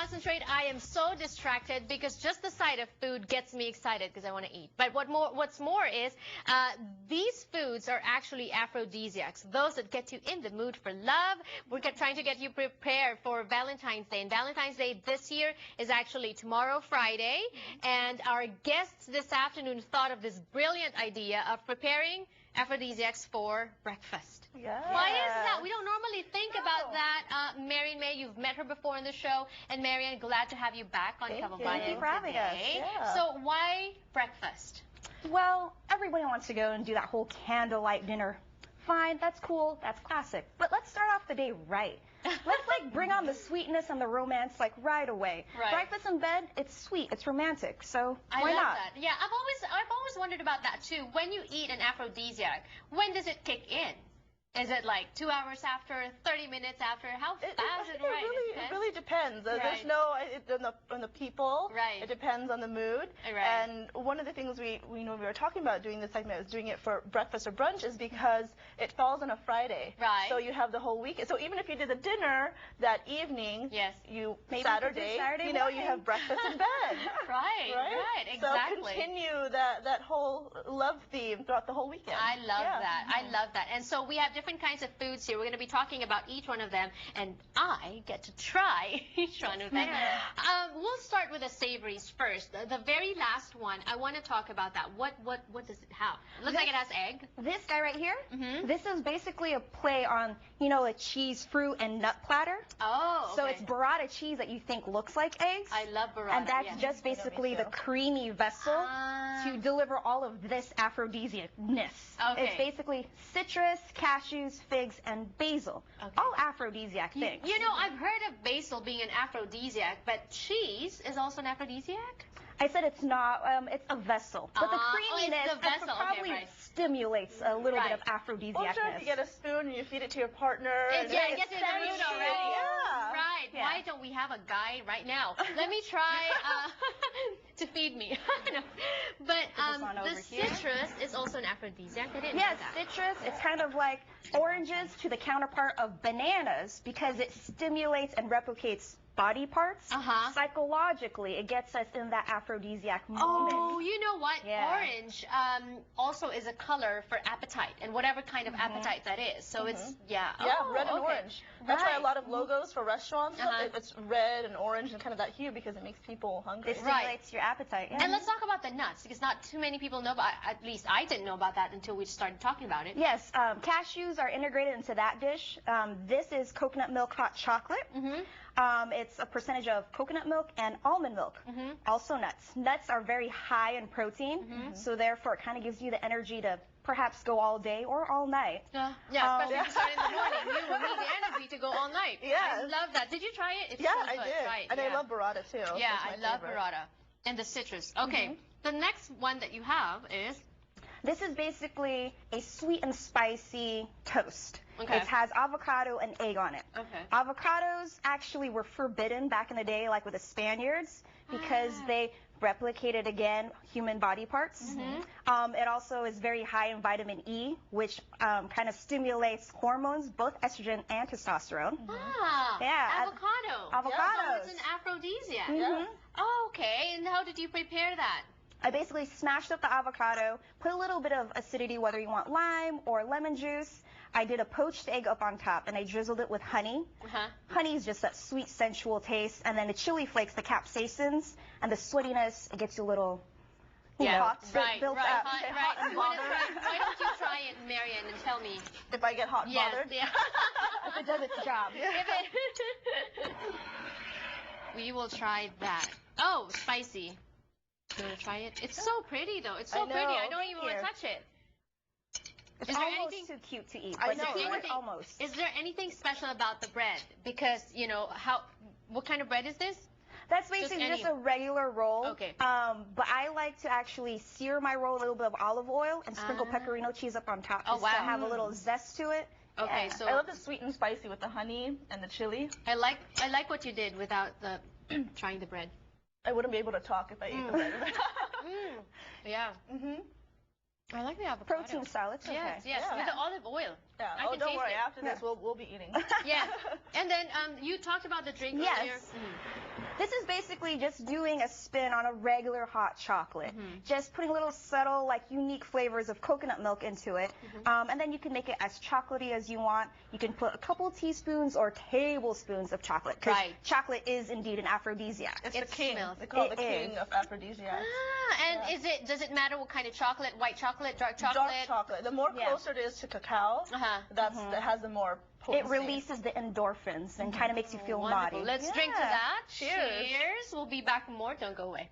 concentrate. I am so distracted because just the sight of food gets me excited because I want to eat. But what's more is these foods are actually aphrodisiacs, those that get you in the mood for love. We're trying to get you prepared for Valentine's Day. And Valentine's Day this year is actually tomorrow, Friday. And our guests this afternoon thought of this brilliant idea of preparing aphrodisiacs for breakfast. Yeah. Why is that? We don't normally think about that. Marian May, you've met her before in the show. And Marian, glad to have you back on Kababayan Thank you for having us. Yeah. So why breakfast? Well, everybody wants to go and do that whole candlelight dinner. Fine, that's cool, that's classic. But let's start off the day right. Let's bring on the sweetness and the romance right away. Right. Breakfast in bed, it's sweet, it's romantic. So I why love not? that. Yeah, I've always wondered about that too. When you eat an aphrodisiac, when does it kick in? Is it like 2 hours after, 30 minutes after? How fast is it? It really depends. Right. There's no on the people. Right. It depends on the mood. Right. And one of the things we were talking about doing this segment was doing it for breakfast or brunch is because it falls on a Friday. Right. So you have the whole week. So even if you did the dinner that evening, yes, maybe Saturday you have breakfast in bed. Right. Exactly. So continue that whole love theme throughout the whole weekend. I love that. I love that. And so we have different kinds of foods here. We're going to be talking about each one of them, and I get to try each one of them. We'll start with the savories first. The very last one, I want to talk about that. What does it have? It looks like it has egg. This guy right here, this is basically a play on, a cheese, fruit, and nut platter. Oh, okay. So it's burrata cheese that you think looks like eggs. I love burrata. And that's just basically the creamy vessel to deliver all of this aphrodisiacness. Okay. It's basically citrus, cashews, figs, and basil. Okay. All aphrodisiac things. I've heard of basil being an aphrodisiac, but cheese is also an aphrodisiac? I said it's not. It's a vessel. But the creaminess it's the vessel. probably stimulates a little bit of aphrodisiacness. Well, sure, if you get a spoon and you feed it to your partner. It gets in the mood already. Yeah. Right. Yeah. Why don't we have a guy right now? Let me try to feed me. But the citrus is also an aphrodisiac. I didn't know that. Citrus. It's kind of like oranges to the counterpart of bananas because it stimulates and replicates body parts. Psychologically, it gets us in that aphrodisiac moment. Oh, you know what? Yeah. Orange also is a color for appetite, and whatever kind of appetite that is. So it's, red and orange. That's why a lot of logos for restaurants, it's red and orange and kind of that hue because it makes people hungry. It stimulates your appetite. Yeah. And let's talk about the nuts, because not too many people know about, at least I didn't know about that until we started talking about it. Yes, cashews are integrated into that dish. This is coconut milk hot chocolate. It's a percentage of coconut milk and almond milk. Also nuts. Nuts are very high in protein, so therefore it kind of gives you the energy to perhaps go all day or all night. Especially if you start in the morning. You will need the energy to go all night. I love that. Did you try it? It's so I good. did. Try it. And I love burrata too. Yeah, I love burrata. And the citrus. Okay, the next one that you have is? This is basically a sweet and spicy toast. Okay. It has avocado and egg on it. Okay. Avocados actually were forbidden back in the day, like with the Spaniards, because they replicated, again, human body parts. It also is very high in vitamin E, which kind of stimulates hormones, both estrogen and testosterone. Avocado. Avocados. So it's an aphrodisiac. Oh, okay. And how did you prepare that? I basically smashed up the avocado, put a little bit of acidity, whether you want lime or lemon juice. I did a poached egg up on top, and I drizzled it with honey. Honey is just that sweet, sensual taste. And then the chili flakes, the capsaicins, and the sweatiness, it gets you a little hot. Built up. Hot and bothered. Why don't you try it, Marian, and tell me? If I get hot and bothered? If it does its job. We will try that. Oh, spicy. You want to try it? It's so pretty, though. It's so pretty. I don't even want to touch it. It's almost too cute to eat. Almost. Is there anything special about the bread? Because, what kind of bread is this? That's basically just a regular roll. Okay. But I like to actually sear my roll a little bit of olive oil and sprinkle pecorino cheese up on top just to have a little zest to it. Okay, so I love the sweet and spicy with the honey and the chili. I like what you did without the trying the bread. I wouldn't be able to talk if I ate the bread. Yeah. I like the avocado. Protein style, it's okay. Yes, yes, with the olive oil. Yeah. I can don't taste worry. it. After this, we'll be eating. Yeah. And then you talked about the drink Yes. earlier. This is basically just doing a spin on a regular hot chocolate. Just putting a little subtle, like, unique flavors of coconut milk into it. And then you can make it as chocolatey as you want. You can put a couple teaspoons or tablespoons of chocolate. Because chocolate is indeed an aphrodisiac. It's the king. They call it the king of aphrodisiacs. And does it matter what kind of chocolate? White chocolate, dark chocolate? Dark chocolate. The more closer it is to cacao, that has the more potency. It releases the endorphins and kind of makes you feel Wonderful. naughty. Let's drink to that. Cheers. Cheers. We'll be back for more. Don't go away.